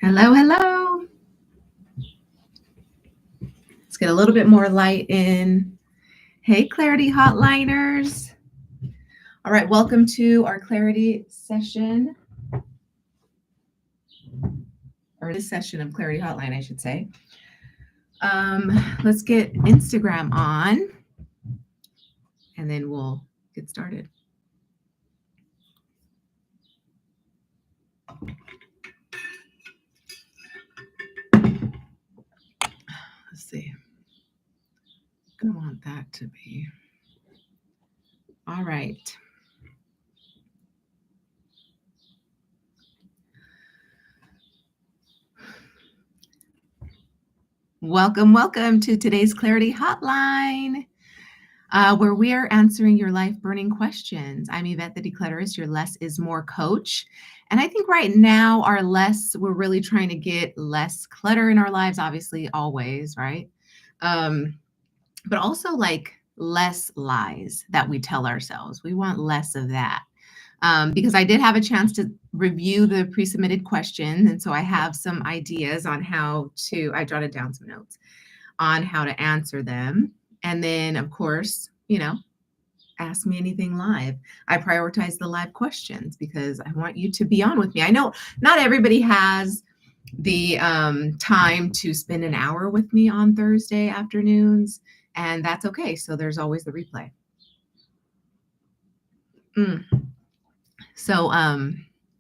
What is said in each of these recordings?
Hello, hello. Let's get a little bit more light in. Hey, Clarity Hotliners. All right, welcome to our Clarity session, or this session of Clarity Hotline, I should say. Let's get Instagram on, and then we'll get started. Let's see. I'm gonna want that to be. All right. Welcome to today's Clarity Hotline, where we are answering your life burning questions. I'm Yvette, the Declutterist, your less is more coach. And I think right now we're really trying to get less clutter in our lives, obviously, always, right? But also like less lies that we tell ourselves. We want less of that. Because I did have a chance to review the pre-submitted questions. And so I have some ideas on I jotted down some notes on how to answer them. And then, of course, ask me anything live. I prioritize the live questions because I want you to be on with me. I know not everybody has the time to spend an hour with me on Thursday afternoons, and that's okay. So there's always the replay. So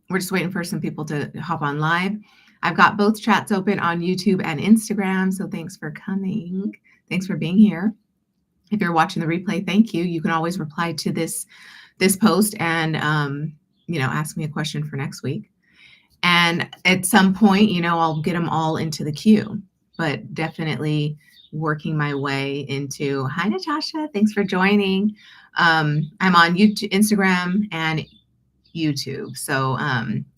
we're just waiting for some people to hop on live. I've got both chats open on YouTube and Instagram. So thanks for coming. Thanks for being here. If you're watching the replay, thank you. You can always reply to this post and ask me a question for next week. And at some point, I'll get them all into the queue, but definitely working my way into. Hi, Natasha. Thanks for joining. I'm on YouTube, Instagram, and YouTube. So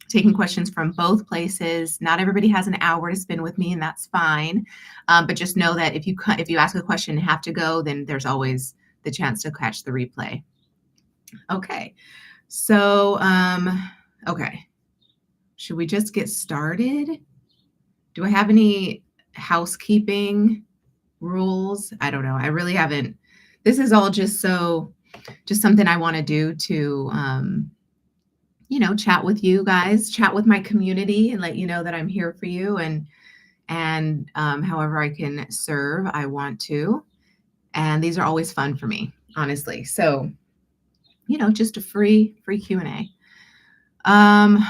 taking questions from both places. Not everybody has an hour to spend with me, and that's fine. But just know that if you ask a question and have to go, then there's always the chance to catch the replay. Okay. So, okay. Should we just get started? Do I have any housekeeping rules? I don't know. I really haven't. This is all just something I want to do to, chat with you guys, chat with my community, and let you know that I'm here for you. And however I can serve, I want to. And these are always fun for me, honestly. So, just a free Q&A.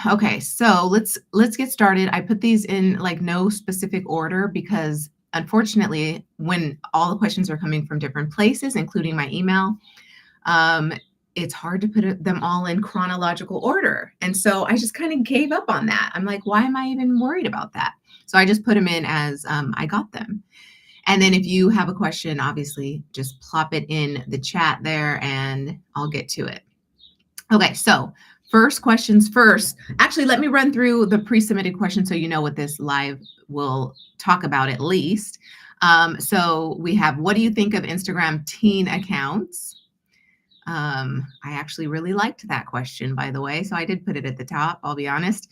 Okay, so let's get started. I put these in like no specific order because unfortunately, when all the questions are coming from different places, including my email, it's hard to put them all in chronological order. And so I just kind of gave up on that. I'm like, why am I even worried about that? So I just put them in as I got them. And then if you have a question, obviously just plop it in the chat there and I'll get to it. Okay, so first questions first. Actually, let me run through the pre-submitted questions so you know what this live will talk about at least. So we have, what do you think of Instagram teen accounts? I actually really liked that question, by the way, so I did put it at the top, I'll be honest.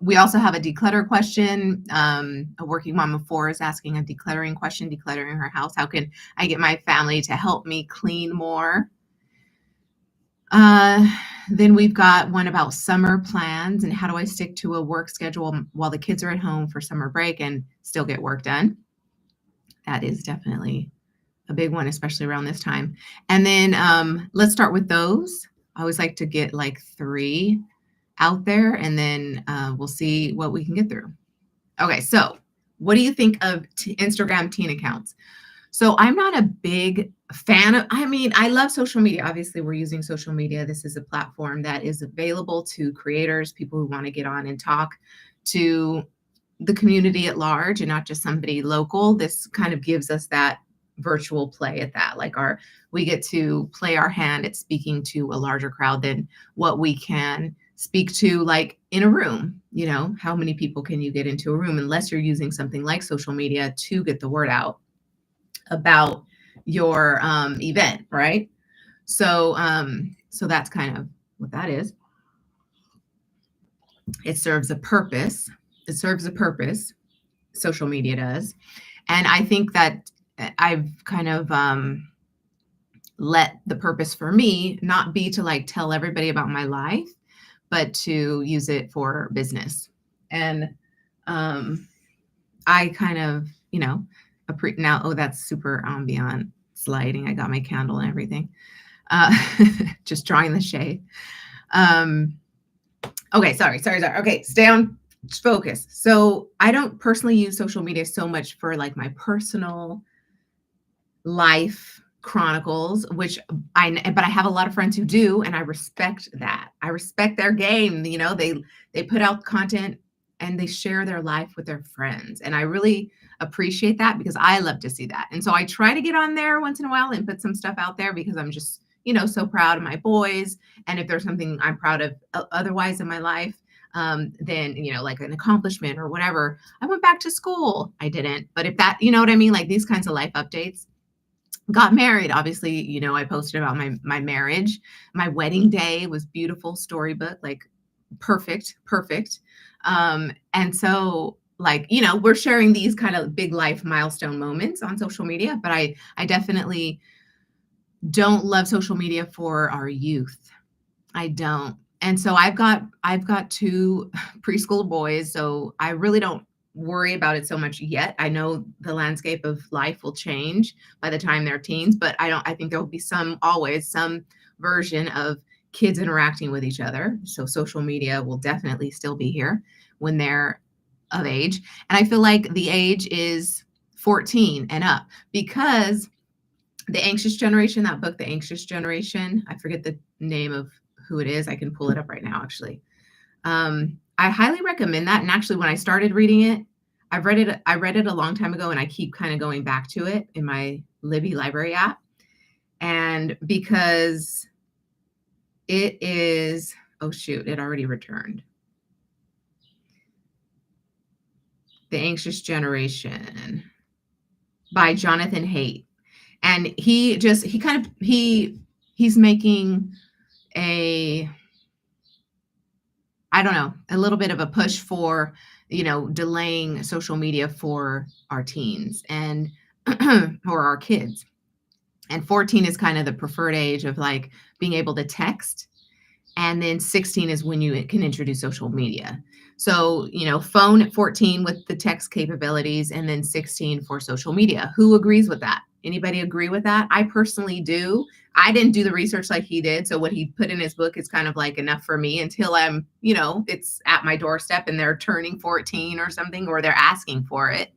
We also have a declutter question. A working mom of 4 is asking a decluttering question, decluttering her house. How can I get my family to help me clean more? Then we've got one about summer plans and how do I stick to a work schedule while the kids are at home for summer break and still get work done? That is definitely a big one, especially around this time. And then let's start with those. I always like to get like 3 out there and then we'll see what we can get through. Okay, so what do you think of Instagram teen accounts? So I'm not a big fan of, I love social media. Obviously, we're using social media. This is a platform that is available to creators, people who want to get on and talk to the community at large and not just somebody local. This kind of gives us that virtual play at that. Like we get to play our hand at speaking to a larger crowd than what we can speak to like in a room. How many people can you get into a room unless you're using something like social media to get the word out about your event, right? So that's kind of what that is. It serves a purpose. It serves a purpose. Social media does. And I think that I've kind of let the purpose for me not be to like tell everybody about my life, but to use it for business. And um, I kind of, now, oh, that's super ambient lighting. I got my candle and everything. Uh, just drawing the shade. Um, okay, sorry. Okay, stay on focus. So I don't personally use social media so much for like my personal life chronicles, but I have a lot of friends who do, and I respect that. I respect their game. They put out content and they share their life with their friends, and I really appreciate that because I love to see that. And so I try to get on there once in a while and put some stuff out there because I'm just so proud of my boys. And if there's something I'm proud of otherwise in my life, then like an accomplishment or whatever. I went back to school. I didn't, but if that, you know what I mean, like these kinds of life updates. Got married, obviously, I posted about my marriage. My wedding day was beautiful, storybook, like perfect. And so like, we're sharing these kind of big life milestone moments on social media, but I definitely don't love social media for our youth. I don't. And so I've got two preschool boys, so I really don't worry about it so much yet. I know the landscape of life will change by the time they're teens, but I think there will be always some version of kids interacting with each other. So social media will definitely still be here when they're of age. And I feel like the age is 14 and up because The Anxious Generation, that book, The Anxious Generation, I forget the name of who it is. I can pull it up right now, actually. I highly recommend that. And actually, when I started reading it, I read it a long time ago, and I keep kind of going back to it in my Libby library app. And because it is, oh shoot, it already returned. The Anxious Generation by Jonathan Haidt. And he's making a little bit of a push for, delaying social media for our teens and or our kids. And 14 is kind of the preferred age of like being able to text. And then 16 is when you can introduce social media. So, phone at 14 with the text capabilities, and then 16 for social media. Who agrees with that? Anybody agree with that? I personally do. I didn't do the research like he did. So what he put in his book is kind of like enough for me until I'm, it's at my doorstep and they're turning 14 or something, or they're asking for it.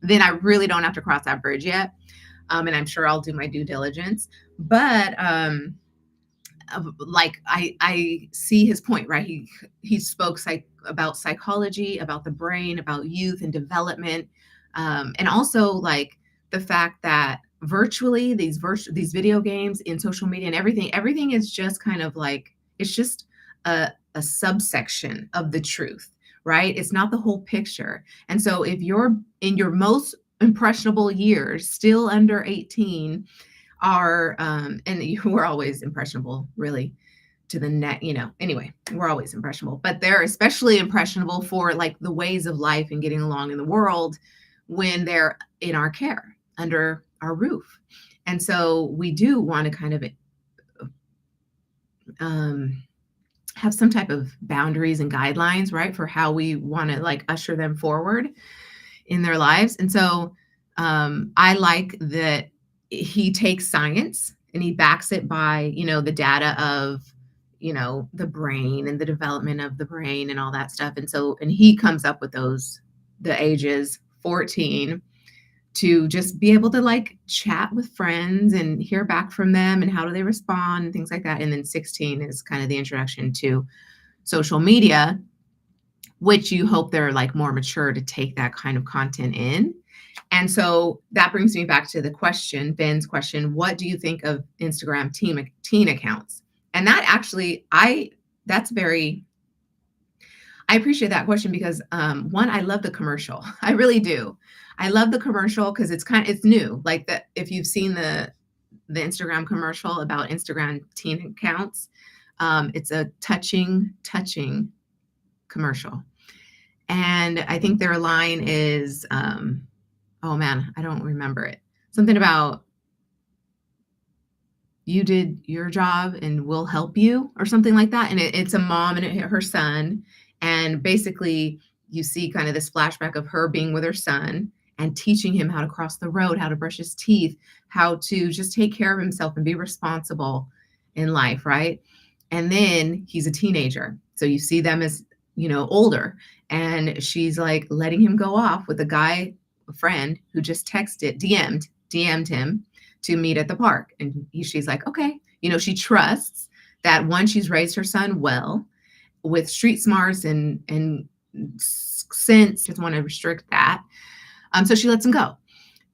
Then I really don't have to cross that bridge yet. And I'm sure I'll do my due diligence. But like I see his point, right? He spoke about psychology, about the brain, about youth and development, and also like the fact that virtually these video games in social media and everything is just kind of like it's just a subsection of the truth, right? It's not the whole picture. And so if you're in your most impressionable years, still under 18, are and we're always impressionable really to the net, anyway, we're always impressionable, but they're especially impressionable for like the ways of life and getting along in the world when they're in our care under our roof. And so we do want to kind of have some type of boundaries and guidelines, right, for how we want to like usher them forward in their lives. And so I like that he takes science and he backs it by, the data of, the brain and the development of the brain and all that stuff. And he comes up with the ages 14 to just be able to like chat with friends and hear back from them and how do they respond and things like that. And then 16 is kind of the introduction to social media, which you hope they're like more mature to take that kind of content in. And so that brings me back to the question, Ben's question, what do you think of Instagram teen accounts? And that actually, I appreciate that question because one, I love the commercial. I really do. I love the commercial because it's new. Like that, if you've seen the Instagram commercial about Instagram teen accounts, it's a touching commercial. And I think their line is, oh man, I don't remember it. Something about you did your job and we'll help you or something like that. And it's a mom and her son. And basically, you see kind of this flashback of her being with her son and teaching him how to cross the road, how to brush his teeth, how to just take care of himself and be responsible in life, right? And then he's a teenager. So you see them as, older. And she's like letting him go off with a guy, a friend who just DM'd him to meet at the park. And she's like, okay, she trusts that one, she's raised her son well with street smarts and sense, doesn't want to restrict that. So she lets him go.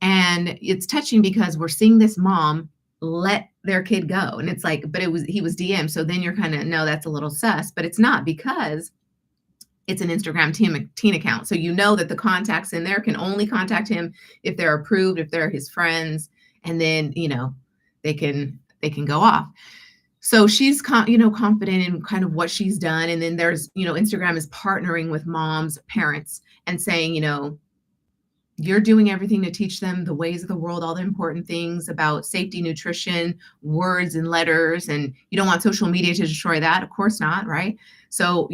And it's touching because we're seeing this mom let their kid go. And it's like, but he was DM. So then you're kind of, no, that's a little sus, but it's not, because it's an Instagram teen account. So that the contacts in there can only contact him if they're approved, if they're his friends, and then, they can go off. So she's, confident in kind of what she's done. And then there's, Instagram is partnering with moms, parents, and saying, you're doing everything to teach them the ways of the world, all the important things about safety, nutrition, words and letters. And you don't want social media to destroy that. Of course not. Right. So,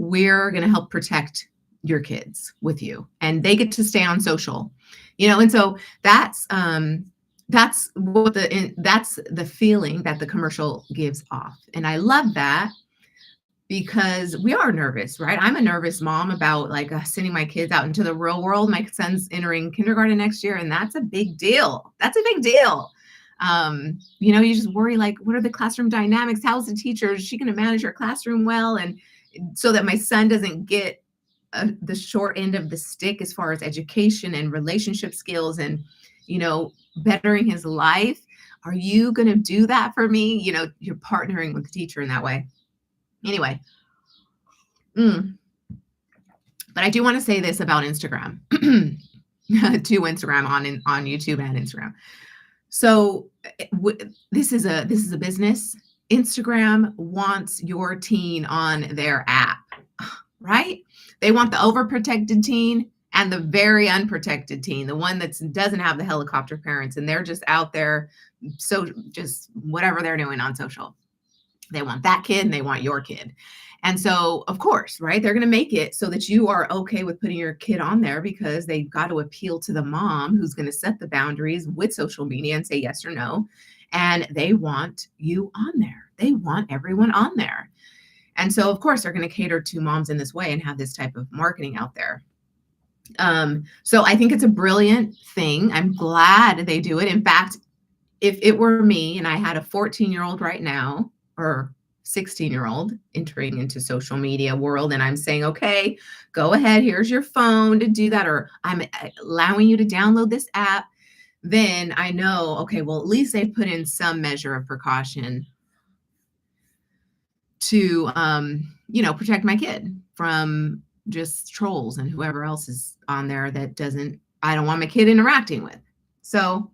we're going to help protect your kids with you, and they get to stay on social, and so that's that's the feeling that the commercial gives off. And I love that, because we are nervous, right? I'm a nervous mom about sending my kids out into the real world. My son's entering kindergarten next year, and that's a big deal. You just worry, what are the classroom dynamics? How's the teacher? Is she going to manage her classroom well? And so that my son doesn't get the short end of the stick as far as education and relationship skills and, bettering his life. Are you going to do that for me? You're partnering with the teacher in that way. Anyway. But I do want to say this about Instagram, to Instagram on YouTube and Instagram. So this is a business. Instagram wants your teen on their app, right? They want the overprotected teen and the very unprotected teen, the one that doesn't have the helicopter parents, and they're just out there, so just whatever they're doing on social. They want that kid and they want your kid. And so, of course, right, they're going to make it so that you are okay with putting your kid on there, because they've got to appeal to the mom who's going to set the boundaries with social media and say yes or no. And they want you on there. They want everyone on there. And so, of course, they're going to cater to moms in this way and have this type of marketing out there. So I think it's a brilliant thing. I'm glad they do it. In fact, if it were me and I had a 14-year-old right now, or 16-year-old entering into social media world, and I'm saying, okay, go ahead, here's your phone to do that, or I'm allowing you to download this app, then I know, okay, well, at least they've put in some measure of precaution to, protect my kid from just trolls and whoever else is on there that I don't want my kid interacting with. So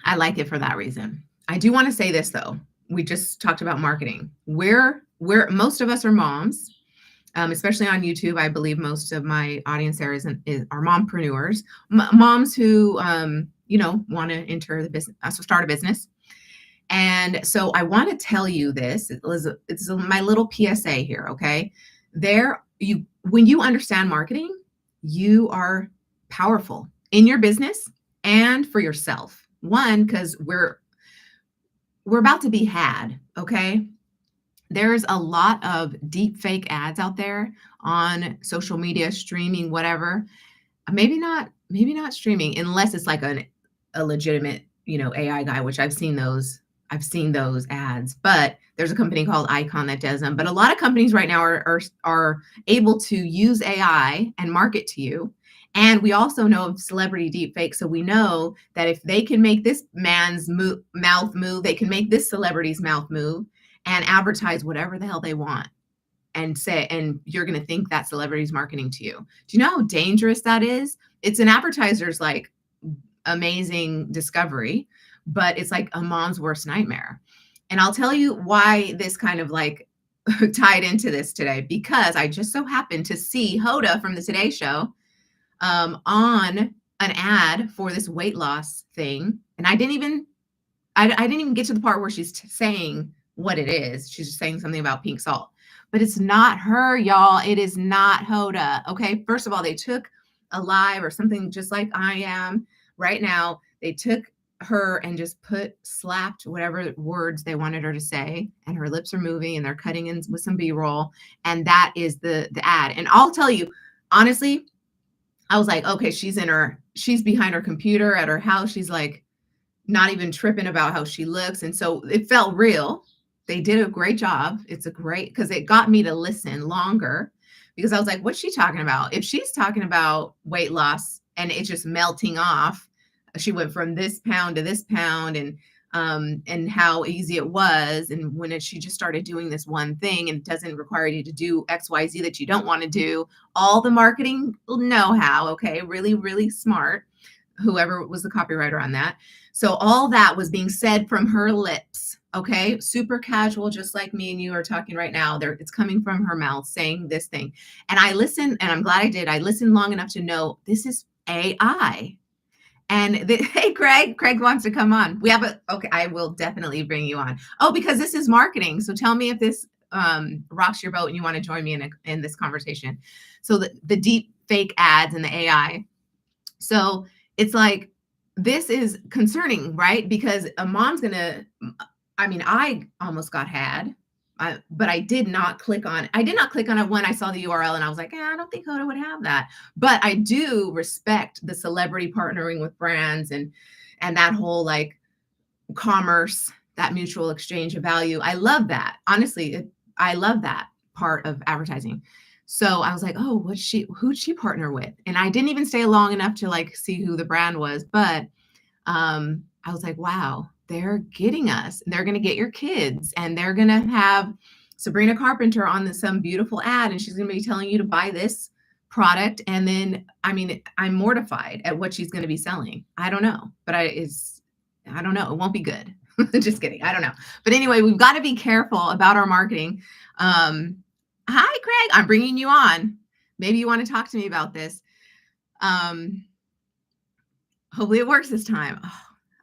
I like it for that reason. I do want to say this, though. We just talked about marketing. Where most of us are moms, especially on YouTube. I believe most of my audience there are mompreneurs, moms who, want to enter the business, start a business. And so I want to tell you this. It's my little PSA here, okay? When you understand marketing, you are powerful in your business and for yourself. One, because we're about to be had, okay? There's a lot of deep fake ads out there on social media, streaming, whatever. Maybe not streaming, unless it's like a legitimate, AI guy, which I've seen those ads. But there's a company called Icon that does them. But a lot of companies right now are able to use AI and market to you. And we also know of celebrity deepfake. So we know that if they can make this man's mouth move, they can make this celebrity's mouth move and advertise whatever the hell they want and you're going to think that celebrity's marketing to you. Do you know how dangerous that is? It's an advertiser's amazing discovery, but it's like a mom's worst nightmare. And I'll tell you why this kind of tied into this today because I just so happened to see Hoda from the Today Show on an ad for this weight loss thing, and I didn't even get to the part where she's saying what it is. She's just saying something about pink salt, but it's not her, y'all. It is not Hoda. Okay, first of all, they took a live or something just like I am right now. They took her and just slapped whatever words they wanted her to say, and her lips are moving and they're cutting in with some B-roll, and that is the ad. And I'll tell you honestly, I was like, okay, she's behind her computer at her house. She's like not even tripping about how she looks. And so it felt real. They did a great job. It's a great, because it got me to listen longer, because I was like, what's she talking about? If she's talking about weight loss and it's just melting off, she went from this pound to this pound, and how easy it was. And when she just started doing this one thing, and it doesn't require you to do XYZ that you don't want to do, all the marketing know-how, okay, really, really smart, whoever was the copywriter on that. So all that was being said from her lips, okay, super casual, just like me and you are talking right now. It's coming from her mouth saying this thing. And I listened, and I'm glad I did. I listened long enough to know this is AI. And hey, Craig wants to come on. Okay, I will definitely bring you on. Oh, because this is marketing. So tell me if this rocks your boat and you want to join me in this conversation. So the deep fake ads and the AI. So it's like, this is concerning, right? Because a mom's I almost got had, but I did not click on it when I saw the URL, and I was like, I don't think Hoda would have that. But I do respect the celebrity partnering with brands and that whole like commerce, that mutual exchange of value. I love that. Honestly, I love that part of advertising. So I was like, oh, who'd she partner with? And I didn't even stay long enough to like see who the brand was, but I was like, wow, they're getting us. They're going to get your kids, and they're going to have Sabrina Carpenter on some beautiful ad, and she's going to be telling you to buy this product. And then, I'm mortified at what she's going to be selling. I don't know, but I don't know. It won't be good. Just kidding. I don't know. But anyway, we've got to be careful about our marketing. Hi, Craig. I'm bringing you on. Maybe you want to talk to me about this. Hopefully it works this time. Oh,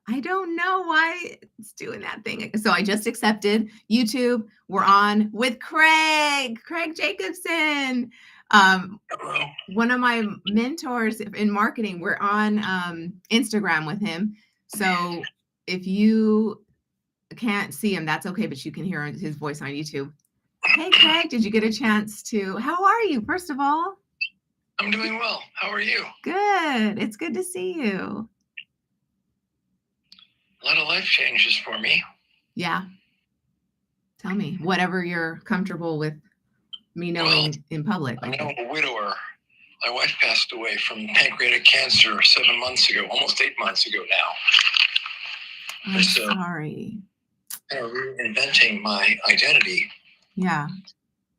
I don't know why it's doing that thing. So I just accepted YouTube. We're on with Craig Jacobson. One of my mentors in marketing. We're on Instagram with him. So if you can't see him, that's okay, but you can hear his voice on YouTube. Hey, Craig, did you get a chance how are you, first of all? I'm doing well. How are you? Good. It's good to see you. A lot of life changes for me. Yeah. Tell me, whatever you're comfortable with me knowing in public. I'm now a widower. My wife passed away from pancreatic cancer 7 months ago, almost 8 months ago now. I'm sorry. Reinventing my identity. Yeah.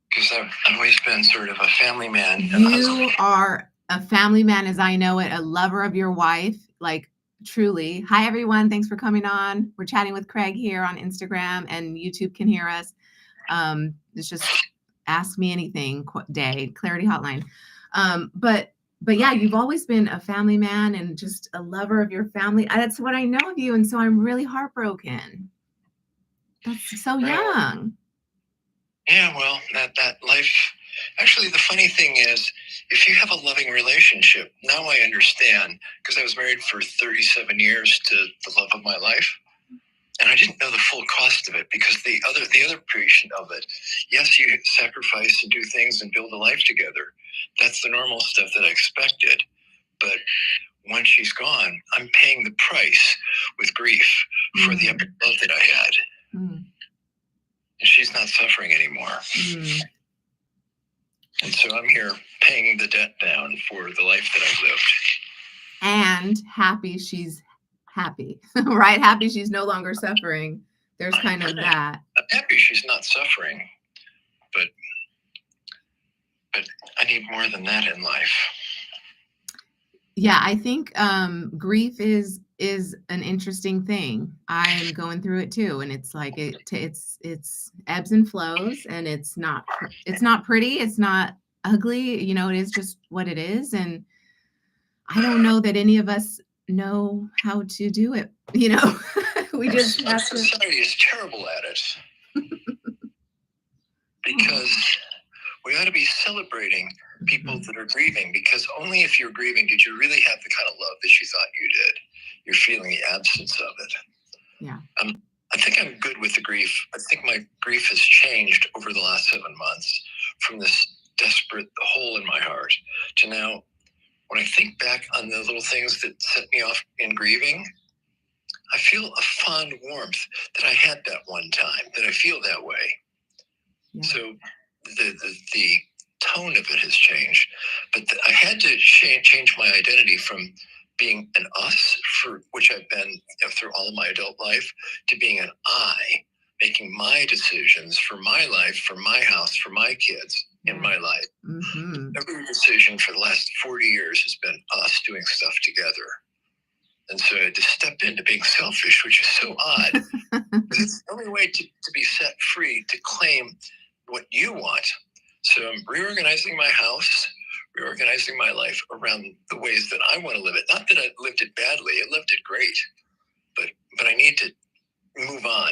Because I've always been sort of a family man. You are a family man as I know it, a lover of your wife, like truly. Hi, everyone. Thanks for coming on. We're chatting with Craig here on Instagram, and YouTube can hear us. It's just Ask Me Anything day, Clarity Hotline. But yeah, you've always been a family man and just a lover of your family. That's what I know of you. And so I'm really heartbroken. That's so young. Yeah, well, that life. Actually, the funny thing is, if you have a loving relationship, now I understand, because I was married for 37 years to the love of my life, and I didn't know the full cost of it, because the other portion of it, yes, you sacrifice and do things and build a life together. That's the normal stuff that I expected. But when she's gone, I'm paying the price with grief for the epic love that I had. And she's not suffering anymore. And so I'm here paying the debt down for the life that I've lived. And happy she's happy, right? Happy she's no longer suffering. There's kind of that. I'm happy she's not suffering, but I need more than that in life. Yeah, I think grief is is an interesting thing. I'm going through it too, and it's like it's ebbs and flows, and it's not pretty, it's not ugly, it is just what it is, and I don't know that any of us know how to do it. We just Our have to. society is terrible at it because we ought to be celebrating people that are grieving, because only if you're grieving did you really have the kind of love that you thought you did. You're feeling the absence of it. Yeah. I think I'm good with the grief. I think my grief has changed over the last 7 months from this desperate hole in my heart to now, when I think back on the little things that set me off in grieving, I feel a fond warmth that I had that one time, that I feel that way. Yeah. So the tone of it has changed, but I had to change my identity from being an us, for which I've been through all of my adult life, to being an I, making my decisions for my life, for my house, for my kids, in my life. Mm-hmm. Every decision for the last 40 years has been us doing stuff together. And so I had to step into being selfish, which is so odd. It's the only way to be set free, to claim what you want. So I'm reorganizing my house, reorganizing my life around the ways that I want to live it. Not that I lived it badly, I lived it great, but I need to move on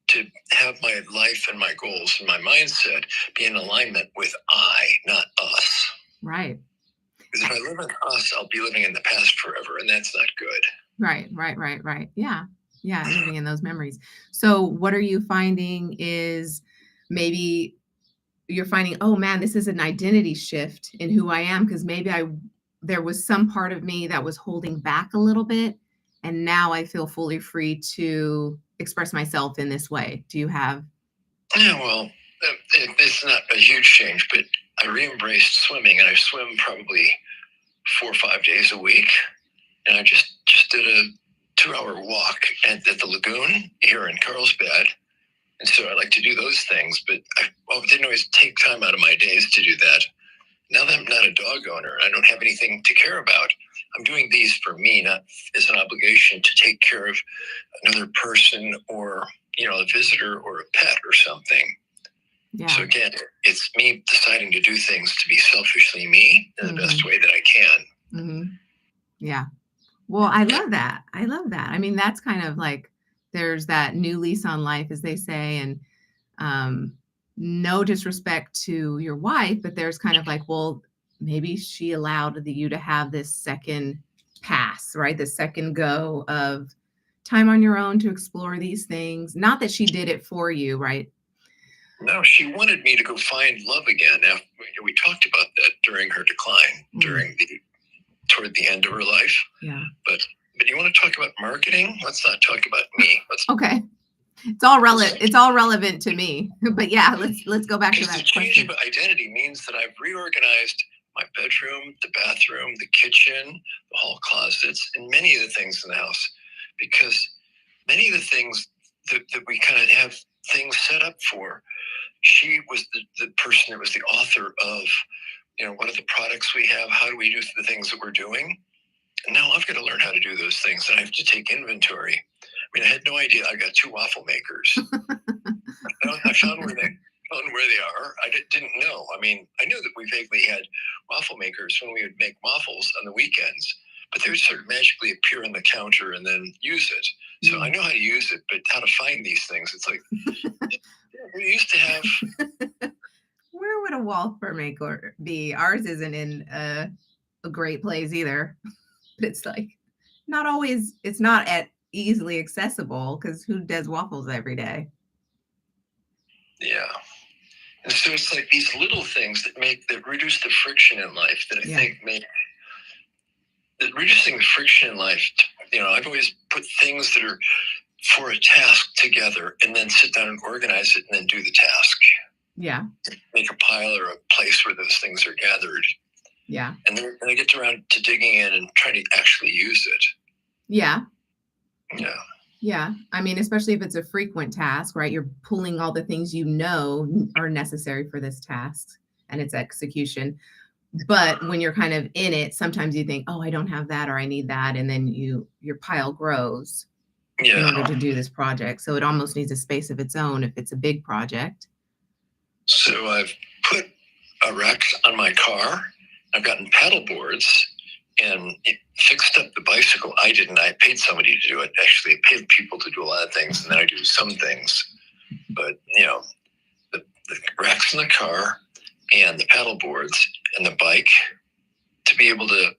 to have my life and my goals and my mindset be in alignment with I, not us. Right. Because if I live in us, I'll be living in the past forever, and that's not good. Right. Yeah. Living in those memories. So what are you finding is maybe you're finding, oh man, this is an identity shift in who I am, because maybe there was some part of me that was holding back a little bit, and now I feel fully free to express myself in this way. Do you have? Yeah, well, it's not a huge change, but I re-embraced swimming, and I swim probably 4 or 5 days a week. And I just did a 2-hour walk at the lagoon here in Carlsbad. And so I like to do those things, but I didn't always take time out of my days to do that. Now that I'm not a dog owner, I don't have anything to care about. I'm doing these for me, not as an obligation to take care of another person or, a visitor or a pet or something. Yeah. So again, it's me deciding to do things to be selfishly me in the best way that I can. Mm-hmm. Yeah. Well, I love that. I mean, that's kind of like, there's that new lease on life, as they say, and no disrespect to your wife, but there's kind of like, well, maybe she allowed you to have this second pass, right? The second go of time on your own to explore these things. Not that she did it for you, right? No, she wanted me to go find love again. We talked about that during her decline, toward the end of her life. Yeah. But you want to talk about marketing? Let's not talk about me. Okay. It's all relevant to me. But yeah, let's go back to that. The change of identity means that I've reorganized my bedroom, the bathroom, the kitchen, the hall closets, and many of the things in the house. Because many of the things that we kind of have things set up for, she was the person that was the author of, what are the products we have? How do we do the things that we're doing? And now I've got to learn how to do those things, and I have to take inventory. I mean, I had no idea I got 2 waffle makers. I found where they are. I didn't know. I mean, I knew that we vaguely had waffle makers when we would make waffles on the weekends, but they would sort of magically appear on the counter and then use it. So I know how to use it, but how to find these things, it's like, we used to have. Where would a waffle maker be? Ours isn't in a great place either. But it's like it's not easily accessible, because who does waffles every day? Yeah. And so it's like these little things that reduce the friction in life that I think reducing the friction in life. I've always put things that are for a task together and then sit down and organize it and then do the task. Yeah. Make a pile or a place where those things are gathered. Yeah. And then I get around to digging in and trying to actually use it. Yeah. Yeah. Yeah. I mean, especially if it's a frequent task, right? You're pulling all the things are necessary for this task and its execution. But when you're kind of in it, sometimes you think, oh, I don't have that, or I need that. And then your pile grows in order to do this project. So it almost needs a space of its own if it's a big project. So I've put a rack on my car. I've gotten paddle boards and it fixed up the bicycle. I didn't. I paid somebody to do it. Actually, I paid people to do a lot of things, and then I do some things. But, the racks in the car and the paddle boards and the bike to be able to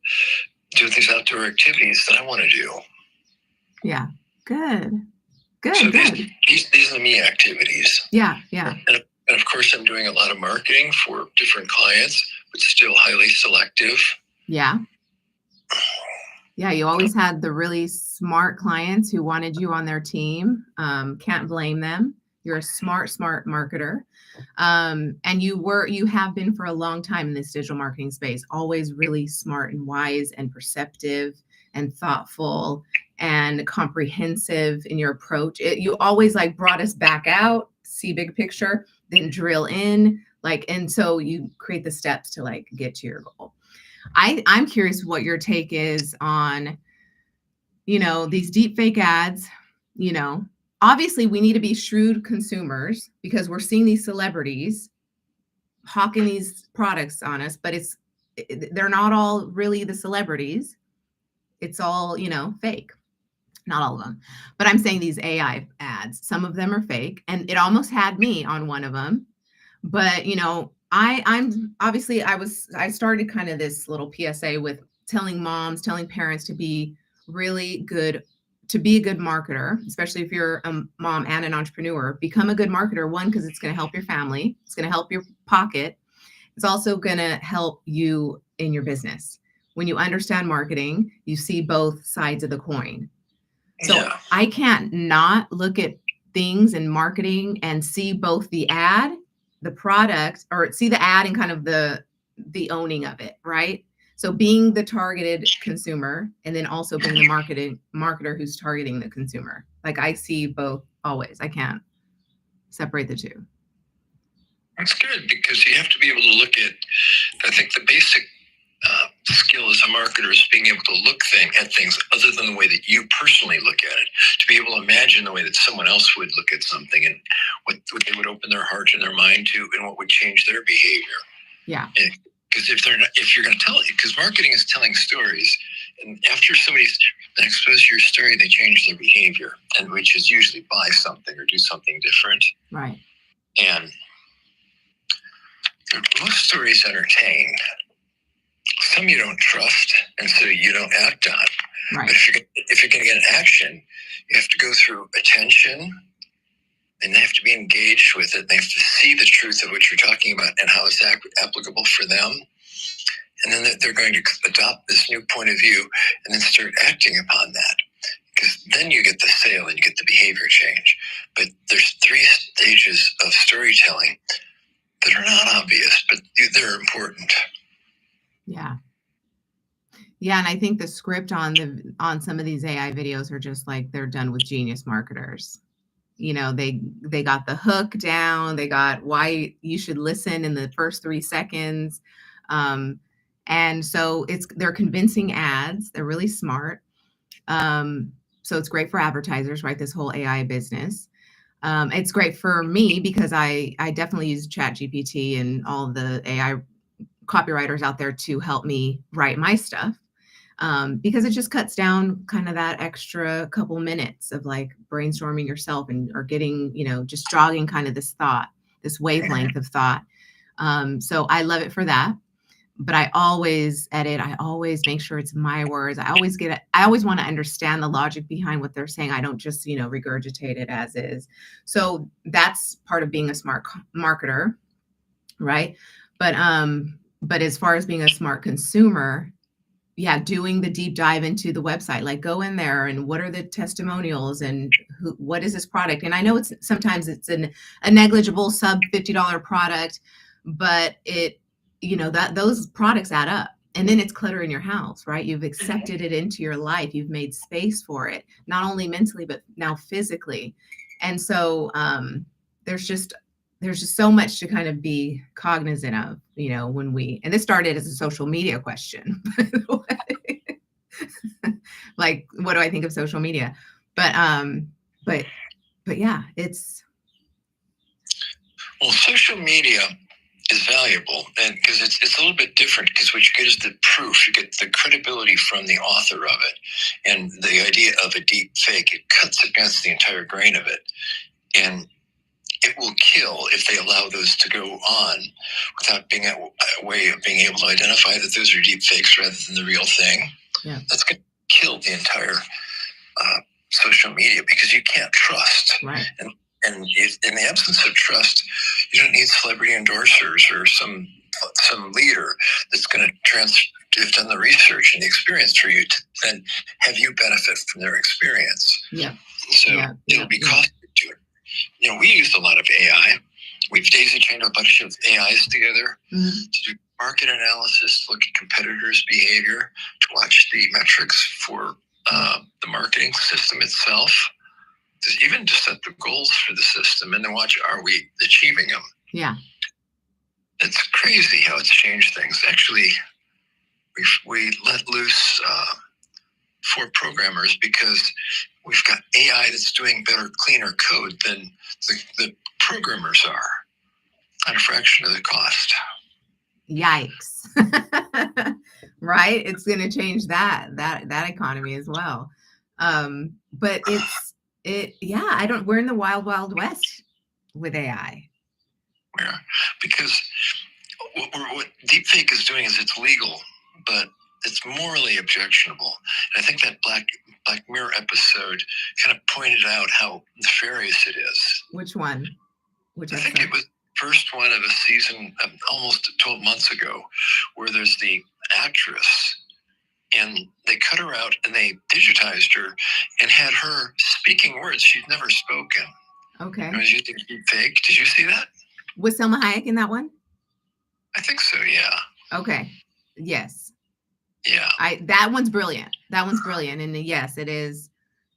do these outdoor activities that I want to do. Yeah. Good. So these are the me activities. Yeah. And of course, I'm doing a lot of marketing for different clients, but still highly selective. Yeah. Yeah, you always had the really smart clients who wanted you on their team. Can't blame them. You're a smart marketer. And you have been for a long time in this digital marketing space, always really smart and wise and perceptive and thoughtful and comprehensive in your approach. You always like brought us back out, see big picture, then drill in, and so you create the steps to like get to your goal. I'm curious what your take is on, these deep fake ads. Obviously we need to be shrewd consumers because we're seeing these celebrities hawking these products on us, but they're not all really the celebrities. It's all, fake. Not all of them, but I'm saying these AI ads, some of them are fake, and it almost had me on one of them. But, I'm obviously I started kind of this little PSA with telling parents to be really good, to be a good marketer, especially if you're a mom and an entrepreneur. Become a good marketer, one, because it's going to help your family. It's going to help your pocket. It's also going to help you in your business. When you understand marketing, you see both sides of the coin. So I can't not look at things in marketing and see both the ad, the product, or see the ad and kind of the owning of it, right? So being the targeted consumer and then also being the marketer who's targeting the consumer. Like I see both always. I can't separate the two. That's good because you have to be able to look at, I think the basic skill as a marketer is being able to look at things other than the way that you personally look at it, to be able to imagine the way that someone else would look at something and what they would open their heart and their mind to and what would change their behavior. Yeah. Because if you're going to tell it, because marketing is telling stories, and after somebody's exposed to your story, they change their behavior, and which is usually buy something or do something different. Right. And most stories entertain. Some you don't trust, and so you don't act on. Right. But if you're going to get an action, you have to go through attention, and they have to be engaged with it. They have to see the truth of what you're talking about and how it's applicable for them. And then they're going to adopt this new point of view and then start acting upon that. Because then you get the sale and you get the behavior change. But there's 3 stages of storytelling that are not obvious, but they're important. Yeah. Yeah, and I think the script on some of these AI videos are just like they're done with genius marketers. They got the hook down, they got why you should listen in the first 3 seconds. And so they're convincing ads. They're really smart. So it's great for advertisers, right? This whole AI business. It's great for me because I definitely use ChatGPT and all the AI copywriters out there to help me write my stuff, because it just cuts down kind of that extra couple minutes of like brainstorming yourself or getting, just jogging kind of this wavelength of thought. So I love it for that. But I always edit. I always make sure it's my words. I always want to understand the logic behind what they're saying. I don't just, regurgitate it as is. So that's part of being a smart marketer, right? But as far as being a smart consumer, yeah, doing the deep dive into the website, like go in there and what are the testimonials and what is this product? And I know sometimes it's a negligible sub $50 product, but those products add up. And then it's clutter in your house, right? You've accepted it into your life. You've made space for it, not only mentally, but now physically. And so there's just there's just so much to kind of be cognizant of, when and this started as a social media question, by the way. Like, what do I think of social media? But, but, but yeah, Well, social media is valuable, and because it's a little bit different, because what you get is the proof, you get the credibility from the author of it, and the idea of a deep fake, it cuts against the entire grain of it, and it will kill if they allow those to go on without being a way of being able to identify that those are deep fakes rather than the real thing. Yeah. That's going to kill the entire social media, because you can't trust. Right. And in the absence of trust, you don't need celebrity endorsers or some leader that's going to have done the research and the experience for you to then have you benefit from their experience. Yeah. So it'll be costly to it. We used a lot of AI. We've daisy chained a bunch of AIs together to do market analysis, to look at competitors' behavior, to watch the metrics for the marketing system itself, even to set the goals for the system, and then watch, are we achieving them? Yeah. It's crazy how it's changed things. Actually, we let loose 4 programmers because we've got AI that's doing better, cleaner code than the programmers are at a fraction of the cost. Yikes. Right? It's going to change that economy as well. But we're in the wild, wild west with AI. Yeah, because what deepfake is doing is it's legal, but it's morally objectionable. And I think that Black Mirror episode kind of pointed out how nefarious it is. Which one? I think it was first one of a season almost 12 months ago, where there's the actress, and they cut her out and they digitized her and had her speaking words she'd never spoken. Okay. It was using deepfake. Did you see that? Was Selma Hayek in that one? I think so, yeah. Okay. Yes. Yeah. That one's brilliant. And yes, it is.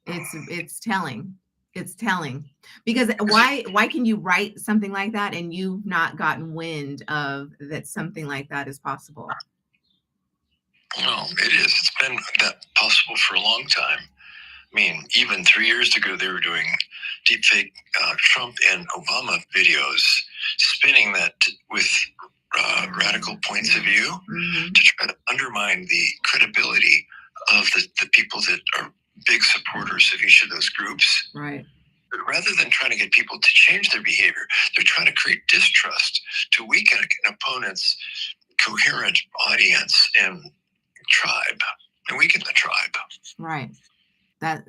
It's telling. It's telling, because why can you write something like that and you've not gotten wind of that something like that is possible? Well, it is. It's been that possible for a long time. I mean, even 3 years ago, they were doing deepfake Trump and Obama videos, spinning that with radical points of view to try to undermine the credibility of the people that are big supporters of each of those groups. Right. But rather than trying to get people to change their behavior, they're trying to create distrust, to weaken an opponent's coherent audience and tribe, and weaken the tribe. Right.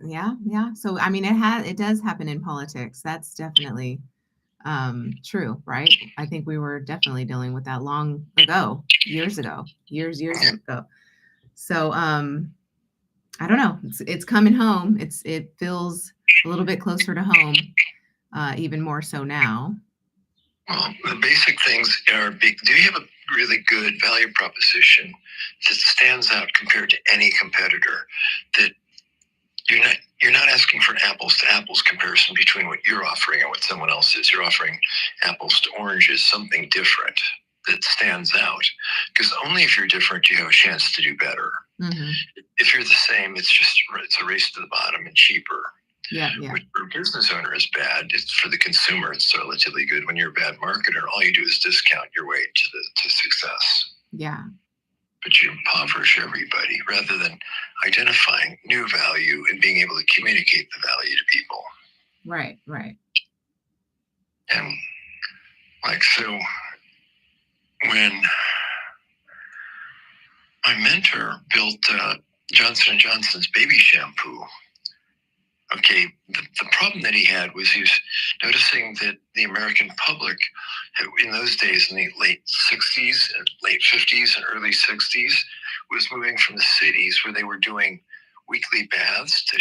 Yeah. So I mean, it does happen in politics. That's definitely true, right? I think we were definitely dealing with that long ago, years ago. So I don't know. It's coming home. It feels a little bit closer to home, even more so now. Well, the basic things are big. Do you have a really good value proposition that stands out compared to any competitor? That you're not asking for an apples to apples comparison between what you're offering and what someone else is. You're offering apples to oranges, something different that stands out. Because only if you're different, you have a chance to do better. If you're the same, it's a race to the bottom and cheaper. Yeah. Which for a business owner is bad. It's for the consumer, it's relatively good. When you're a bad marketer, all you do is discount your way to success. Yeah. But you impoverish everybody rather than identifying new value and being able to communicate the value to people. Right. And so when my mentor built Johnson & Johnson's baby shampoo, okay, the problem that he had was he was noticing that the American public, in those days, in the late 60s, late 50s, and early 60s, was moving from the cities where they were doing weekly baths to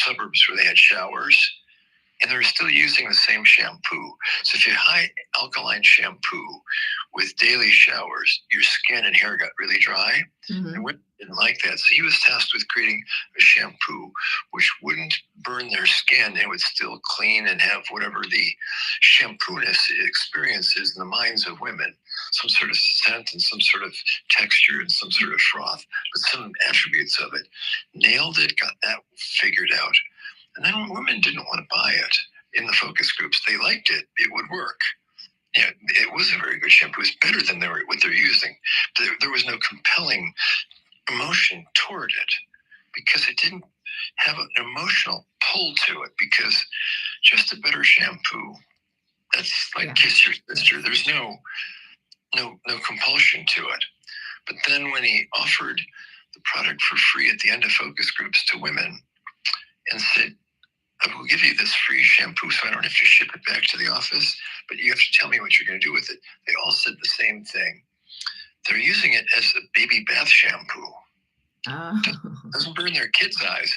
suburbs where they had showers, and they were still using the same shampoo. So if you had high alkaline shampoo with daily showers, your skin and hair got really dry. Mhm. And women didn't like that. So he was tasked with creating a shampoo which wouldn't burn their skin and would still clean and have whatever the shampooness experience is in the minds of women. Some sort of scent and some sort of texture and some sort of froth, but some attributes of it. Nailed it, got that figured out. And then women didn't want to buy it in the focus groups. They liked it. It would work. Yeah, it was a very good shampoo. It's better than what they're using. There was no compelling emotion toward it because it didn't have an emotional pull to it, because just a better shampoo, that's like kiss your sister. There's no compulsion to it. But then when he offered the product for free at the end of focus groups to women and said, I will give you this free shampoo so I don't have to ship it back to the office, but you have to tell me what you're going to do with it. They all said the same thing. They're using it as a baby bath shampoo. Doesn't burn their kids' eyes.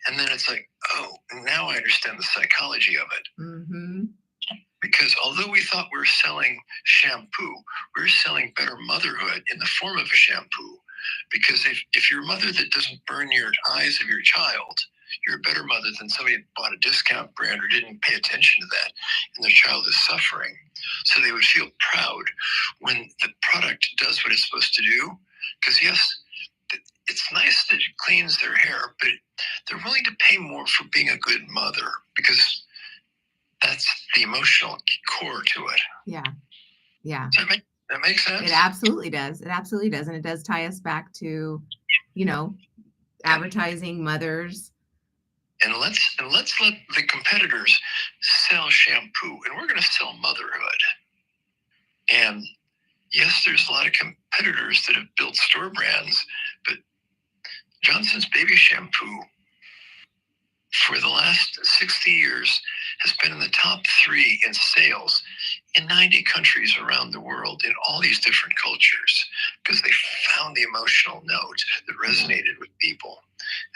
And then it's like, oh, now I understand the psychology of it. Mm-hmm. Because although we thought we were selling shampoo, we were selling better motherhood in the form of a shampoo. Because if you're a mother that doesn't burn your eyes of your child, you're a better mother than somebody that bought a discount brand or didn't pay attention to that, and their child is suffering. So they would feel proud when the product does what it's supposed to do. Because yes, it's nice that it cleans their hair, but they're willing to pay more for being a good mother, because that's the emotional core to it. Yeah. Yeah. Does that make sense? It absolutely does. It absolutely does. And it does tie us back to, advertising mothers. And let's let the competitors sell shampoo, and we're going to sell motherhood. And yes, there's a lot of competitors that have built store brands, but Johnson's baby shampoo for the last 60 years has been in the top 3 in sales in 90 countries around the world, in all these different cultures, because they found the emotional note that resonated with people.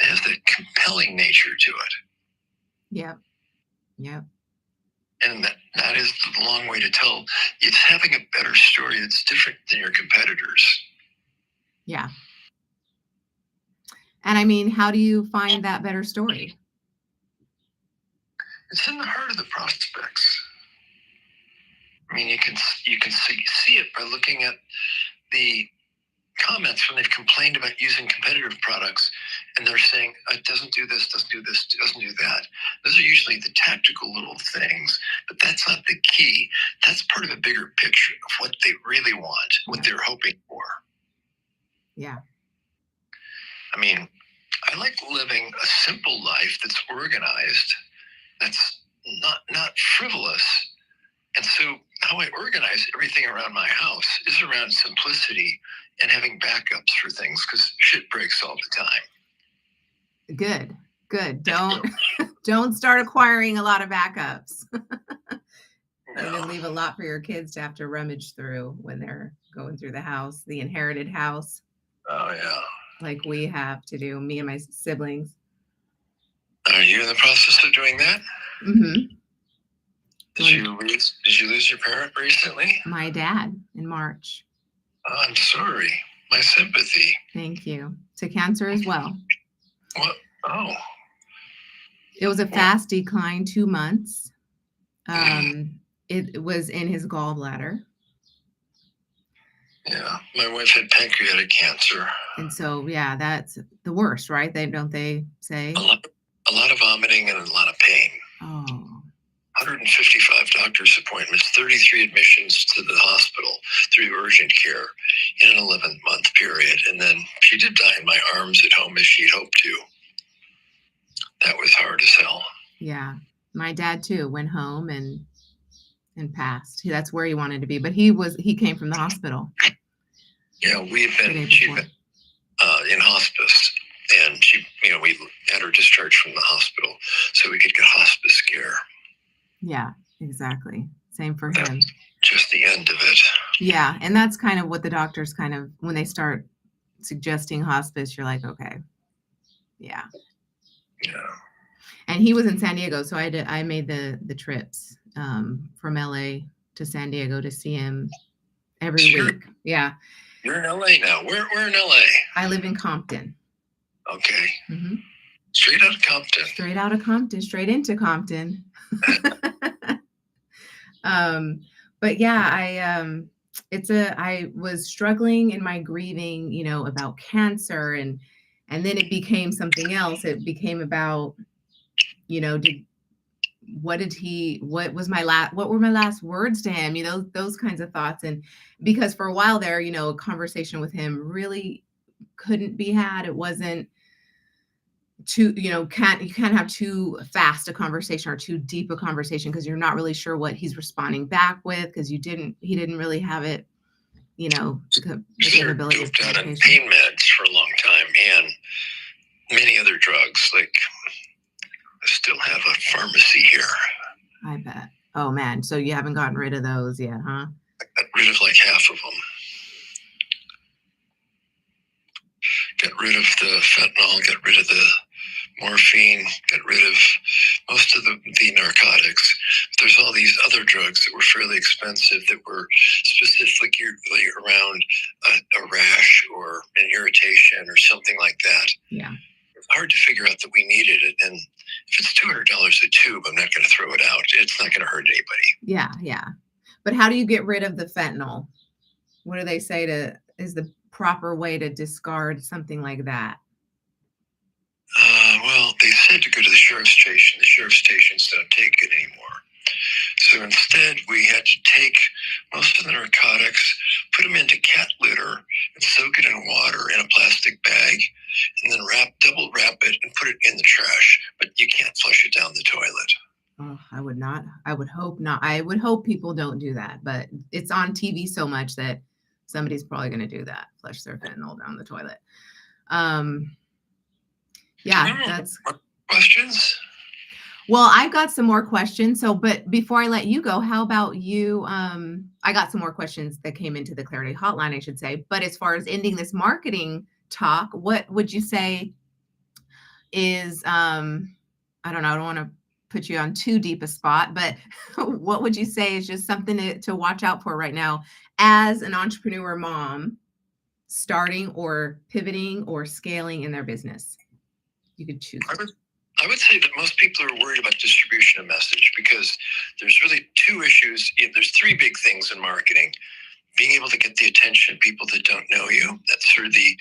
It has that compelling nature to it. Yep. Yep. And that is the long way to tell. It's having a better story that's different than your competitors. Yeah. And I mean, how do you find that better story? It's in the heart of the prospects. I mean, you can see it by looking at the comments when they've complained about using competitive products, and they're saying, it doesn't do this, doesn't do this, doesn't do that. Those are usually the tactical little things, but that's not the key. That's part of a bigger picture of what they really want, what they're hoping for. Yeah. I mean, I like living a simple life that's organized, that's not frivolous. And so how I organize everything around my house is around simplicity and having backups for things, because shit breaks all the time. Good. Don't start acquiring a lot of backups. And then leave a lot for your kids to have to rummage through when they're going through the house, the inherited house. Oh, yeah. Like we have to do, me and my siblings. Are you in the process of doing that? Mm-hmm. Did you lose your parent recently? My dad in March. Oh, I'm sorry. My sympathy. Thank you. To cancer as well. What? Oh. It was a fast decline, 2 months. It was in his gallbladder. Yeah, my wife had pancreatic cancer. And so, yeah, that's the worst, right? Don't they say? A lot of vomiting and a lot of pain. Oh. 155 doctor's appointments, 33 admissions to the hospital through urgent care in an 11-month period. And then she did die in my arms at home as she'd hoped to. That was hard as hell. Yeah. My dad too went home and passed. That's where he wanted to be, but he came from the hospital. Yeah, she'd been in hospice, and we had her discharged from the hospital so we could get hospice care. Yeah, exactly. Same for him. Just the end of it. Yeah, and that's kind of what the doctors when they start suggesting hospice, you're like, okay, yeah. Yeah. And he was in San Diego, so I made the trips from LA to San Diego to see him every So week. Yeah. you're in LA now. Where in LA? I live in Compton. Okay. Mm-hmm. Straight out of Compton. Straight out of Compton, straight into Compton. But yeah, I was struggling in my grieving, about cancer, and then it became something else. It became about, what were my last words to him, those kinds of thoughts. And because for a while there, a conversation with him really couldn't be had. It wasn't too, you can't have too fast a conversation or too deep a conversation, because you're not really sure what he's responding back with, because he didn't really have it, the capability of Doped out on communication. pain meds for a long time and many other drugs. Like, I still have a pharmacy here. I bet. Oh man, so you haven't gotten rid of those yet, huh? I got rid of like half of them. Got rid of the fentanyl, got rid of the morphine, got rid of most of the narcotics. There's all these other drugs that were fairly expensive that were specifically around a rash or an irritation or something like that. Yeah. It's hard to figure out that we needed it. And if it's $200 a tube, I'm not going to throw it out. It's not going to hurt anybody. Yeah, yeah. But how do you get rid of the fentanyl? What do they say is the proper way to discard something like that? Well, they said to go to the sheriff's station. The sheriff's stations don't take it anymore. So instead, we had to take most of the narcotics, put them into cat litter, and soak it in water in a plastic bag, and then double wrap it and put it in the trash. But you can't flush it down the toilet. Oh, I would not. I would hope not. I would hope people don't do that, but it's on TV so much that somebody's probably going to do that, flush their fentanyl down the toilet. Yeah, that's questions. Well, I've got some more questions. But before I let you go, how about you? I got some more questions that came into the Clarity Hotline, I should say. But as far as ending this marketing talk, what would you say is, I don't know, I don't want to put you on too deep a spot, but what would you say is just something to watch out for right now as an entrepreneur mom starting or pivoting or scaling in their business? You could choose. I would say that most people are worried about distribution of message, because there's really two issues. There's three big things in marketing. Being able to get the attention of people that don't know you. That's sort of the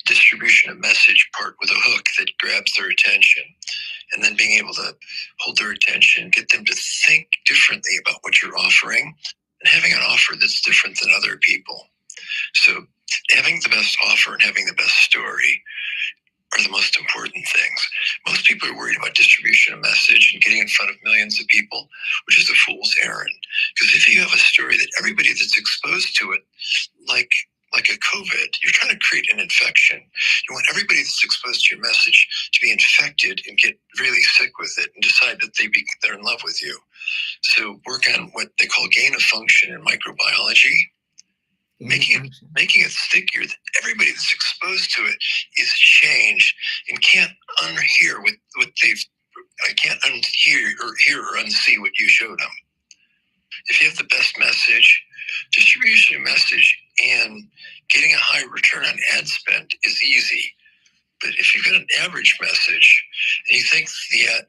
distribution of message part with a hook that grabs their attention. And then being able to hold their attention, get them to think differently about what you're offering, and having an offer that's different than other people. So having the best offer and having the best story are the most important things. Most people are worried about distribution of message and getting in front of millions of people, which is a fool's errand. Because if you have a story that everybody that's exposed to it, like a COVID, you're trying to create an infection. You want everybody that's exposed to your message to be infected and get really sick with it and decide that they're in love with you. So work on what they call gain of function in microbiology. Making it stickier, that everybody that's exposed to it is changed and can't unhear what they've. I can't unhear or hear or unsee what you showed them. If you have the best message, distribution of message, and getting a high return on ad spend is easy. But if you've got an average message and you think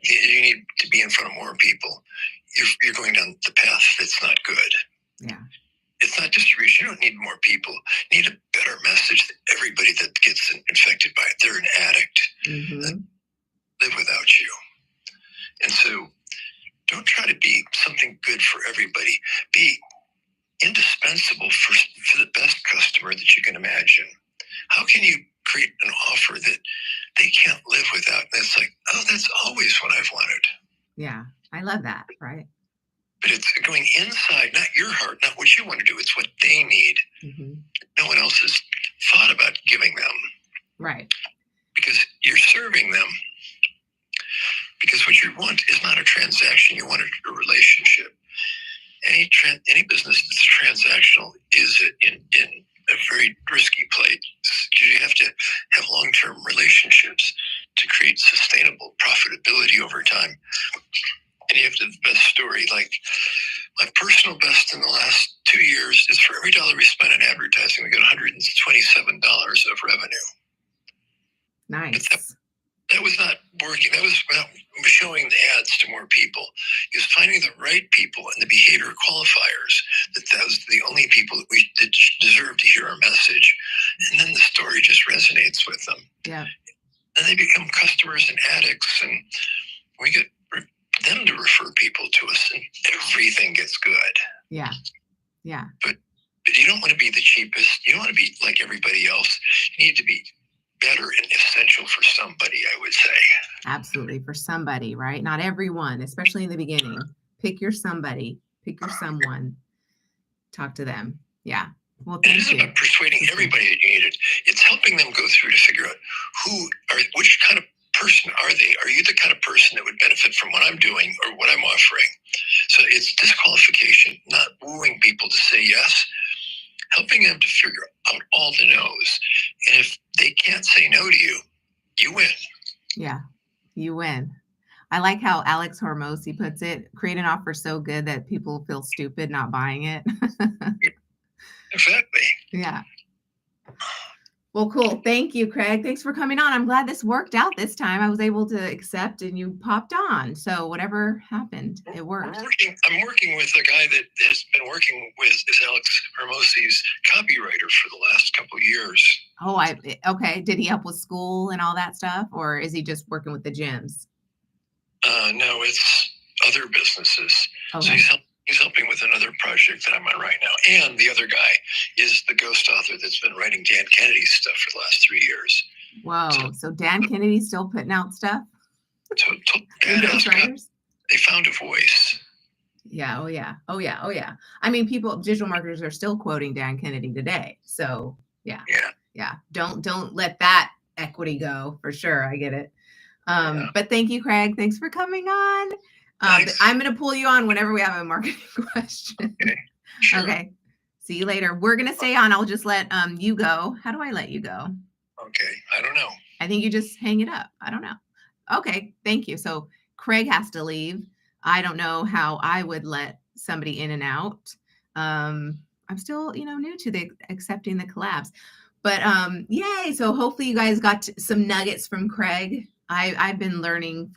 you need to be in front of more people, you're going down the path that's not good. Yeah. It's not distribution. You don't need more people. You need a better message that everybody that gets infected by it, they're an addict. Mm-hmm. Live without you. And so don't try to be something good for everybody. Be indispensable for the best customer that you can imagine. How can you create an offer that they can't live without? And it's like, oh, that's always what I've wanted. Yeah, I love that, right? But it's going inside, not your heart, not what you want to do. It's what they need. Mm-hmm. No one else has thought about giving them. Right. Because you're serving them. Because what you want is not a transaction. You want a relationship. Any business that's transactional is in a very risky place. You have to have long-term relationships to create sustainable profitability over time. And you have to have the best story. Like, my personal best in the last 2 years is for every dollar we that deserve to hear our message. And then the story just resonates with them. Yeah. And they become customers and addicts, and we get them to refer people to us, and everything gets good. Yeah. Yeah. But you don't want to be the cheapest. You don't want to be like everybody else. You need to be better and essential for somebody, I would say. Absolutely. For somebody, right? Not everyone, especially in the beginning. Pick your somebody, pick your someone, talk to them. Yeah. Well, it isn't about persuading everybody that you need it. It's helping them go through to figure out which kind of person are they? Are you the kind of person that would benefit from what I'm doing or what I'm offering? So it's disqualification, not wooing people to say yes, helping them to figure out all the no's. And if they can't say no to you, you win. Yeah, you win. I like how Alex Hormozi puts it, create an offer so good that people feel stupid not buying it. Exactly. Yeah. Well, cool. Thank you, Craig. Thanks for coming on. I'm glad this worked out this time. I was able to accept and you popped on. So whatever happened, it worked. I'm working with a guy that has been working with Alex Hormozi's copywriter for the last couple of years. Oh, okay. Did he help with school and all that stuff? Or is he just working with the gyms? No, it's other businesses. Okay. So he's helping with another project that I'm on right now. And the other guy is the ghost author that's been writing Dan Kennedy's stuff for the last 3 years. Whoa. So Dan Kennedy's still putting out stuff? Ghostwriters? They found a voice. Yeah. Oh, yeah. Oh, yeah. Oh, yeah. I mean, digital marketers are still quoting Dan Kennedy today. So, yeah. Yeah. Don't let that equity go, for sure. I get it. But thank you, Craig. Thanks for coming on. I'm going to pull you on whenever we have a marketing question. Okay. Sure. Okay. See you later. We're going to stay on. I'll just let you go. How do I let you go? Okay. I don't know. I think you just hang it up. I don't know. Okay. Thank you. So Craig has to leave. I don't know how I would let somebody in and out. I'm still, new to the accepting the collabs, but yay. So hopefully you guys got some nuggets from Craig. I had been learning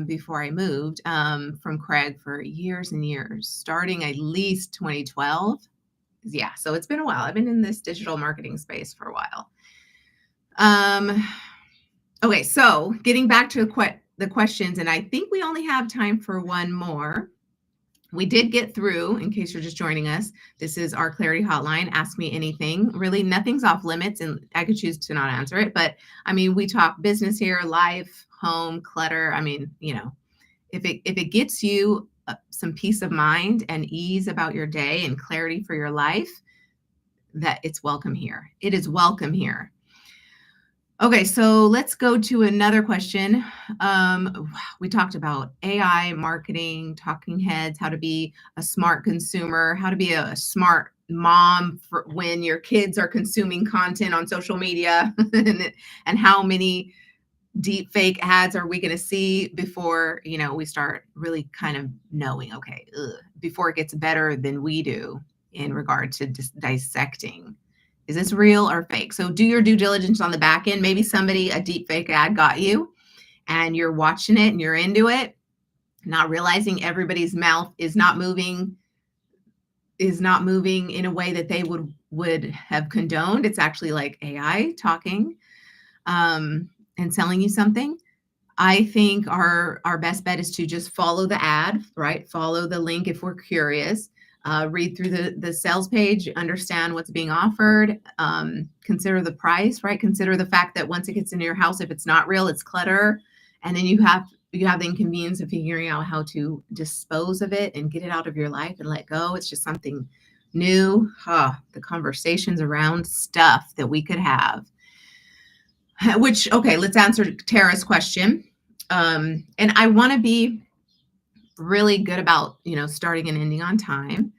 before I moved from Craig for years and years, starting at least 2012. Yeah, so it's been a while. I've been in this digital marketing space for a while. Okay, so getting back to the questions, and I think we only have time for one more. We did get through, in case you're just joining us, this is our Clarity Hotline. Ask me anything. Really, nothing's off limits, and I could choose to not answer it. But I mean, we talk business here, life, home, clutter. I mean, if it gets you some peace of mind and ease about your day and clarity for your life, that it's welcome here. It is welcome here. Okay, so let's go to another question. We talked about AI, marketing, talking heads, how to be a smart consumer, how to be a smart mom for when your kids are consuming content on social media, and how many deep fake ads are we going to see before, we start really kind of knowing, okay, before it gets better than we do in regard to dissecting. Is this real or fake? So do your due diligence on the back end. Maybe a deep fake ad got you and you're watching it and you're into it, not realizing everybody's mouth is not moving in a way that they would have condoned. It's actually like AI talking and selling you something. I think our best bet is to just follow the ad, right? Follow the link if we're curious. Read through the sales page, understand what's being offered, consider the price, right? Consider the fact that once it gets into your house, if it's not real, it's clutter. And then you have the inconvenience of figuring out how to dispose of it and get it out of your life and let go. It's just something new. The conversations around stuff that we could have. Okay, let's answer Tara's question. And I want to be really good about, starting and ending on time.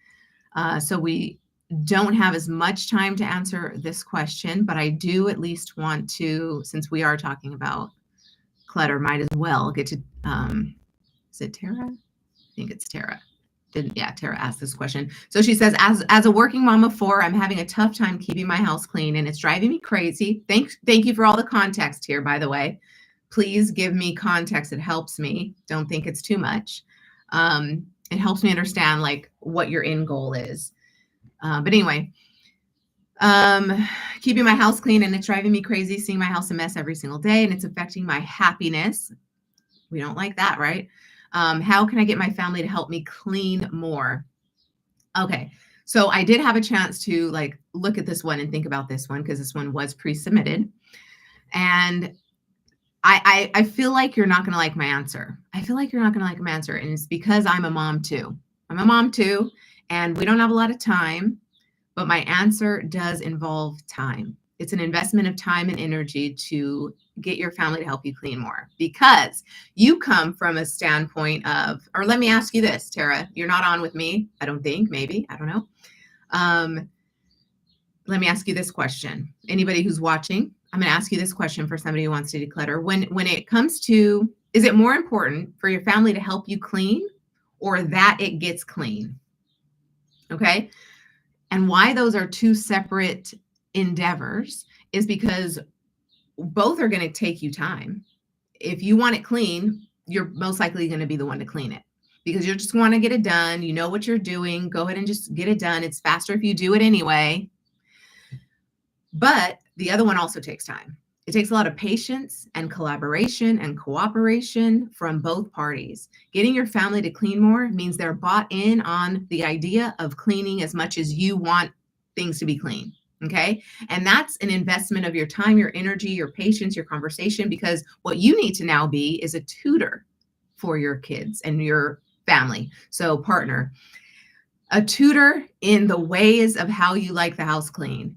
So we don't have as much time to answer this question, but I do at least want to, since we are talking about clutter, might as well get to, is it Tara? I think it's Tara. Tara asked this question. So she says, as a working mom of 4, I'm having a tough time keeping my house clean and it's driving me crazy. Thank you for all the context here, by the way. Please give me context. It helps me. Don't think it's too much. It helps me understand like what your end goal is. But anyway, keeping my house clean, and it's driving me crazy seeing my house a mess every single day, and it's affecting my happiness. We don't like that, right? How can I get my family to help me clean more? Okay. So I did have a chance to like look at this one and think about this one because this one was pre-submitted. And I feel like you're not going to like my answer. I feel like you're not going to like my answer. And it's because I'm a mom too. I'm a mom too. And we don't have a lot of time, but my answer does involve time. It's an investment of time and energy to get your family to help you clean more because you come from a standpoint of, or let me ask you this, Tara, you're not on with me. I don't think, maybe, I don't know. Let me ask you this question. Anybody who's watching, I'm going to ask you this question for somebody who wants to declutter. When it comes to, is it more important for your family to help you clean or that it gets clean? Okay. And why those are two separate endeavors is because both are going to take you time. If you want it clean, you're most likely going to be the one to clean it because you just want to get it done. You know what you're doing. Go ahead and just get it done. It's faster if you do it anyway. But the other one also takes time. It takes a lot of patience and collaboration and cooperation from both parties. Getting your family to clean more means they're bought in on the idea of cleaning as much as you want things to be clean. Okay. And that's an investment of your time, your energy, your patience, your conversation, because what you need to now be is a tutor for your kids and your family. So, partner, a tutor in the ways of how you like the house clean.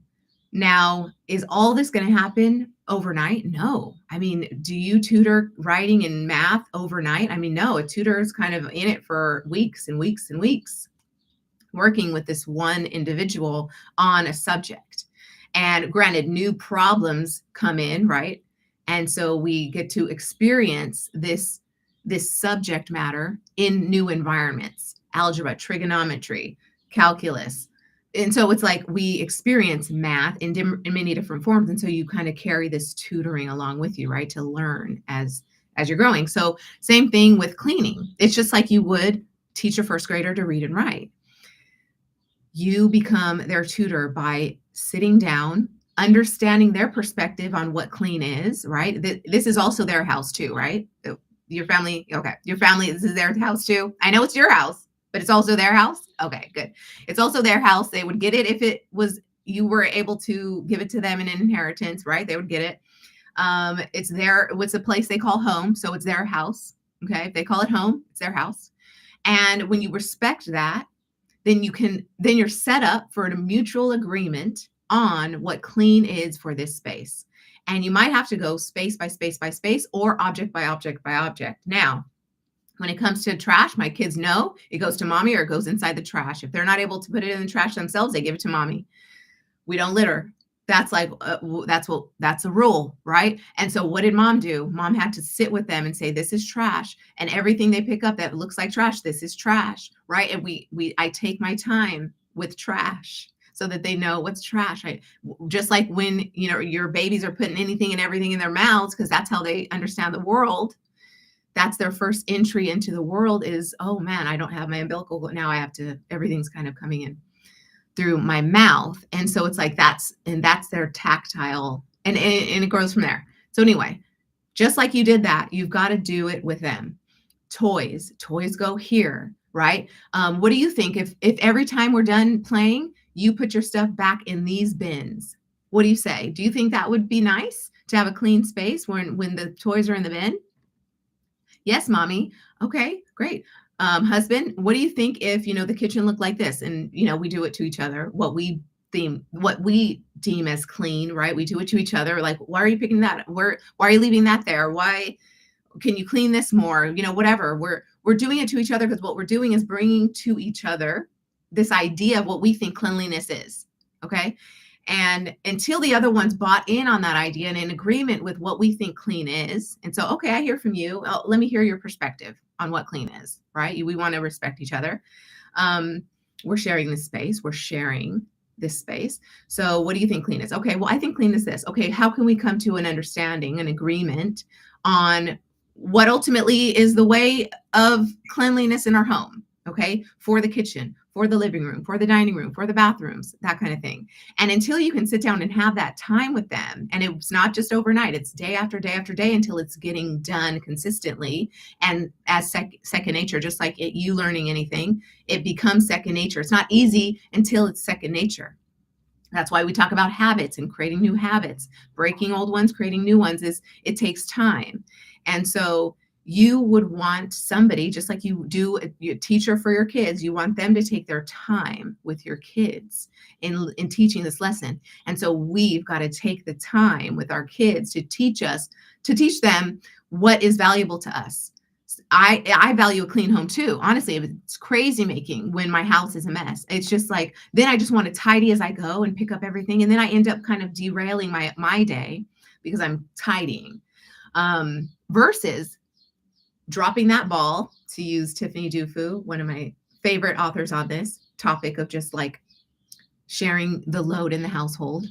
Now, is all this going to happen overnight? No. I mean, do you tutor writing and math overnight? I mean, no, a tutor is kind of in it for weeks and weeks and weeks, working with this one individual on a subject. And granted, new problems come in, right? And so we get to experience this subject matter in new environments, algebra, trigonometry, calculus. And so it's like we experience math in many different forms. And so you kind of carry this tutoring along with you, right? To learn as you're growing. So same thing with cleaning. It's just like you would teach a first grader to read and write. You become their tutor by sitting down, understanding their perspective on what clean is, right? This is also their house too, right? Your family, okay. Your family, this is their house too. I know it's your house, but it's also their house. Okay, good. It's also their house. They would get it if it was, you were able to give it to them in an inheritance, right? They would get it. What's a place they call home. So it's their house. Okay. If they call it home, it's their house. And when you respect that, then you're set up for a mutual agreement on what clean is for this space. And you might have to go space by space by space or object by object by object. Now, when it comes to trash, my kids know it goes to mommy or it goes inside the trash. If they're not able to put it in the trash themselves, they give it to mommy. We don't litter. That's like, that's a rule, right? And so what did mom do? Mom had to sit with them and say, this is trash. And everything they pick up that looks like trash, this is trash, right? And I take my time with trash so that they know what's trash. Just like when, your babies are putting anything and everything in their mouths, because that's how they understand the world. That's their first entry into the world is, oh man, I don't have my umbilical. Now everything's kind of coming in through my mouth. And so it's like that's their tactile and it grows from there. So anyway, just like you did that, you've got to do it with them. Toys go here, right? What do you think if every time we're done playing, you put your stuff back in these bins? What do you say? Do you think that would be nice to have a clean space when the toys are in the bin? Yes, mommy. Okay, great. Husband, what do you think if, the kitchen looked like this and, we do it to each other, what we deem as clean, right? We do it to each other. Like, why are you picking that? Why are you leaving that there? Why can you clean this more? Whatever. We're doing it to each other because what we're doing is bringing to each other this idea of what we think cleanliness is. Okay. And until the other one's bought in on that idea and in agreement with what we think clean is. And so, okay, I hear from you. Let me hear your perspective on what clean is, right? We want to respect each other. We're sharing this space. We're sharing this space. So what do you think clean is? Okay, well, I think clean is this. Okay, how can we come to an understanding, an agreement on what ultimately is the way of cleanliness in our home? okay, for the kitchen, for the living room, for the dining room, for the bathrooms, that kind of thing. And until you can sit down and have that time with them, and it's not just overnight, it's day after day after day until it's getting done consistently. And as second nature, just like you learning anything, it becomes second nature. It's not easy until it's second nature. That's why we talk about habits and creating new habits. Breaking old ones, creating new ones, is it takes time. And so you would want somebody, just like you do a teacher for your kids, you want them to take their time with your kids in teaching this lesson. And so we've got to take the time with our kids to teach them what is valuable to us. I value a clean home too. Honestly, it's crazy making when my house is a mess. It's just like, then I just want to tidy as I go and pick up everything. And then I end up kind of derailing my day because I'm tidying. Versus dropping that ball, to use Tiffany Dufu, one of my favorite authors on this topic of just like sharing the load in the household.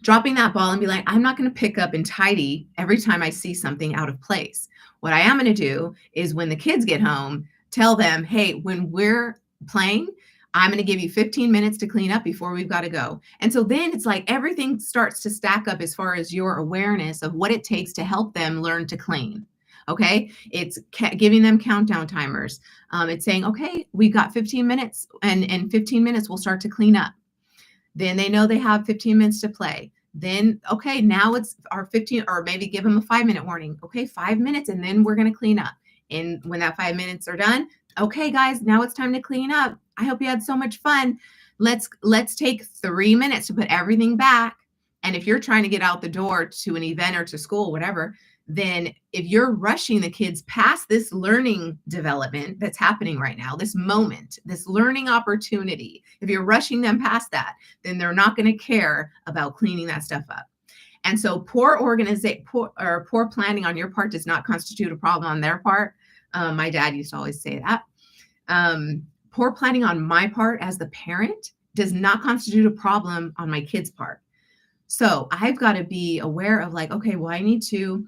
Dropping that ball and be like, I'm not going to pick up and tidy every time I see something out of place. What I am going to do is when the kids get home, tell them, hey, when we're playing, I'm going to give you 15 minutes to clean up before we've got to go. And so then it's like everything starts to stack up as far as your awareness of what it takes to help them learn to clean. Okay. It's giving them countdown timers. It's saying, okay, we've got 15 minutes and in 15 minutes, we'll start to clean up. Then they know they have 15 minutes to play. Then, okay, now it's our 15, or maybe give them a 5-minute warning. Okay, 5 minutes, and then we're going to clean up. And when that 5 minutes are done, okay, guys, now it's time to clean up. I hope you had so much fun. Let's take 3 minutes to put everything back. And if you're trying to get out the door to an event or to school, whatever, then if you're rushing the kids past this learning development that's happening right now, this moment, this learning opportunity, if you're rushing them past that, then they're not going to care about cleaning that stuff up. And so poor planning on your part does not constitute a problem on their part. My dad used to always say that. Poor planning on my part as the parent does not constitute a problem on my kid's part. So I've got to be aware of like, okay, well, I need to,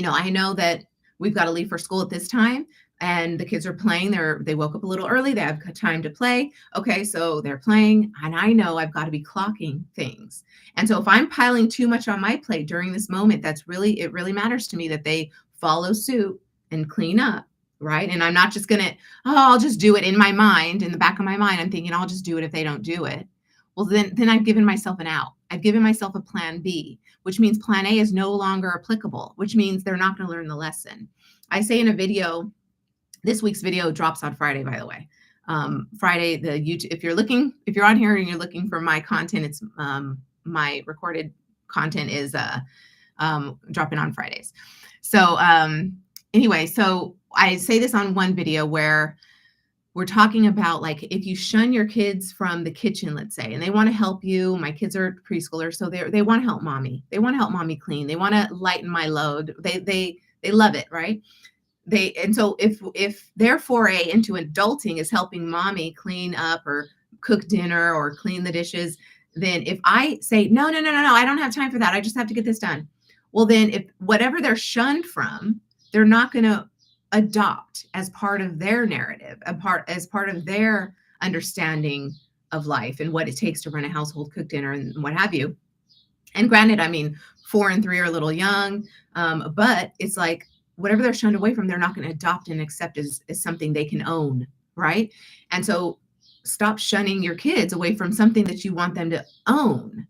I know that we've got to leave for school at this time and the kids are playing. They woke up a little early. They have time to play. Okay, so they're playing and I know I've got to be clocking things. And so if I'm piling too much on my plate during this moment, it really matters to me that they follow suit and clean up, right? And I'm not just I'll just do it in my mind, in the back of my mind. I'm thinking I'll just do it if they don't do it. Well, then I've given myself an out. I've given myself a plan B, which means plan A is no longer applicable, which means they're not going to learn the lesson. I say in a video, this week's video drops on Friday, by the way. Friday, the YouTube, if you're on here and you're looking for my content, it's my recorded content is dropping on Fridays. So anyway, so I say this on one video where we're talking about like if you shun your kids from the kitchen, let's say, and they want to help you. My kids are preschoolers, so they want to help mommy. They want to help mommy clean. They want to lighten my load. They love it, right? And so if their foray into adulting is helping mommy clean up or cook dinner or clean the dishes, then if I say no, I don't have time for that. I just have to get this done. Well, then if whatever they're shunned from, they're not going to adopt as part of their narrative, as part of their understanding of life and what it takes to run a household, cook dinner, and what have you. And granted, I mean, 4 and 3 are a little young, but it's like whatever they're shunned away from, they're not going to adopt and accept as something they can own, right? And so stop shunning your kids away from something that you want them to own.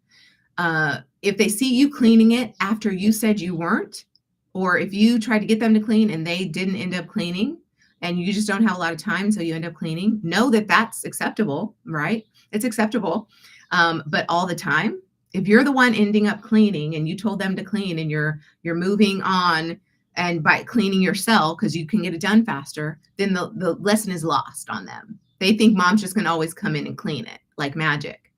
If they see you cleaning it after you said you weren't, or if you tried to get them to clean and they didn't end up cleaning and you just don't have a lot of time, so you end up cleaning, know that that's acceptable, right? It's acceptable. But all the time, if you're the one ending up cleaning and you told them to clean and you're moving on and by cleaning yourself because you can get it done faster, then the lesson is lost on them. They think mom's just going to always come in and clean it like magic.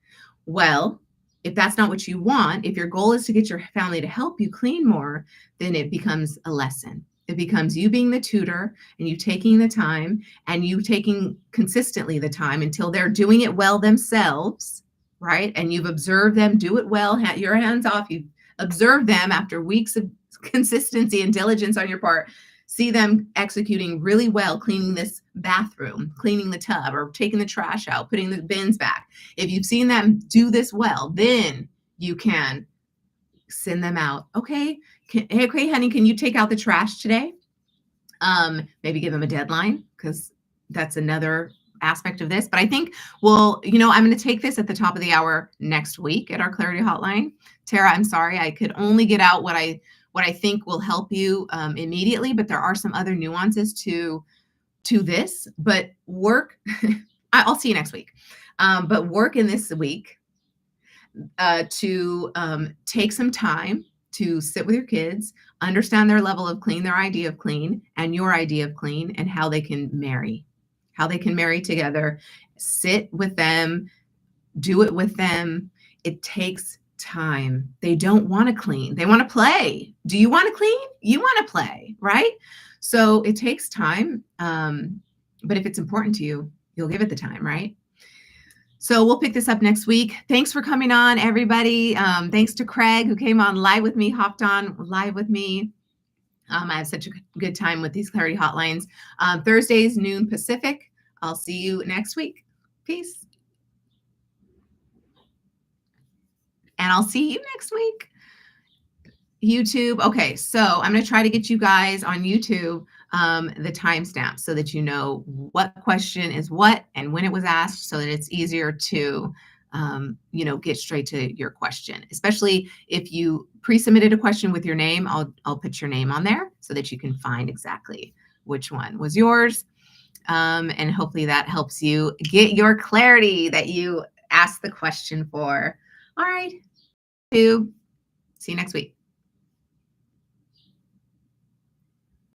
Well, if that's not what you want, if your goal is to get your family to help you clean more, then it becomes a lesson. It becomes you being the tutor and you taking the time and you taking consistently the time until they're doing it well themselves, right? And you've observed them do it well, your hands off. You've observed them after weeks of consistency and diligence on your part see them executing really well, cleaning this bathroom, cleaning the tub, or taking the trash out, putting the bins back. If you've seen them do this well, then you can send them out. Okay, okay, honey, can you take out the trash today? Maybe give them a deadline, because that's another aspect of this. But I think, well, I'm going to take this at the top of the hour next week at our Clarity Hotline. Tara, I'm sorry, I could only get out what I think will help you immediately, but there are some other nuances to this. But work, I'll see you next week. But work in this week to take some time to sit with your kids, understand their level of clean, their idea of clean, and your idea of clean, and how they can marry together. Sit with them, do it with them. It takes time. They don't want to clean. They want to play. Do you want to clean? You want to play, right? So it takes time. But if it's important to you, you'll give it the time, right? So we'll pick this up next week. Thanks for coming on, everybody. Thanks to Craig, who came on live with me, hopped on live with me. I have such a good time with these Clarity Hotlines. Thursdays, noon Pacific. I'll see you next week. Peace. And I'll see you next week. YouTube. Okay, so I'm going to try to get you guys on YouTube the timestamp so that you know what question is what and when it was asked, so that it's easier to get straight to your question. Especially if you pre-submitted a question with your name, I'll put your name on there so that you can find exactly which one was yours. And hopefully that helps you get your clarity that you asked the question for. All right. See you next week.